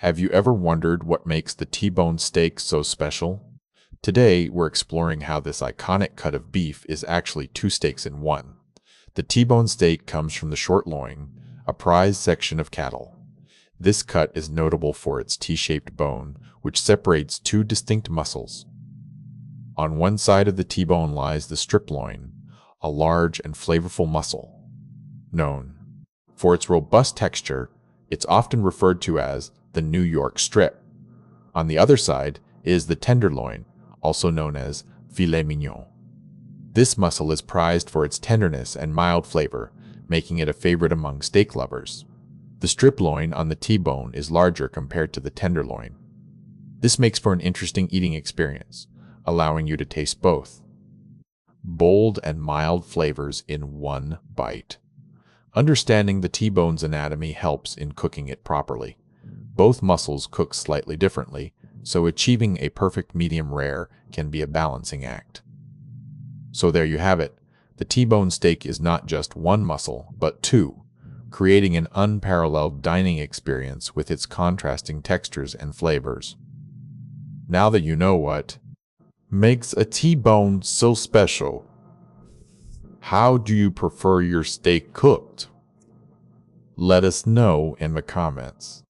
Have you ever wondered what makes the T-bone steak so special? Today, we're exploring how this iconic cut of beef is actually two steaks in one. The T-bone steak comes from the short loin, a prized section of cattle. This cut is notable for its T-shaped bone, which separates two distinct muscles. On one side of the T-bone lies the strip loin, a large and flavorful muscle. Known for its robust texture, it's often referred to as the New York strip. On the other side is the tenderloin, also known as filet mignon. This muscle is prized for its tenderness and mild flavor, making it a favorite among steak lovers. The strip loin on the T-bone is larger compared to the tenderloin. This makes for an interesting eating experience, allowing you to taste both bold and mild flavors in one bite. Understanding the T-bone's anatomy helps in cooking it properly. Both muscles cook slightly differently, so achieving a perfect medium rare can be a balancing act. So there you have it. The T-bone steak is not just one muscle, but two, creating an unparalleled dining experience with its contrasting textures and flavors. Now that you know what makes a T-bone so special, how do you prefer your steak cooked? Let us know in the comments.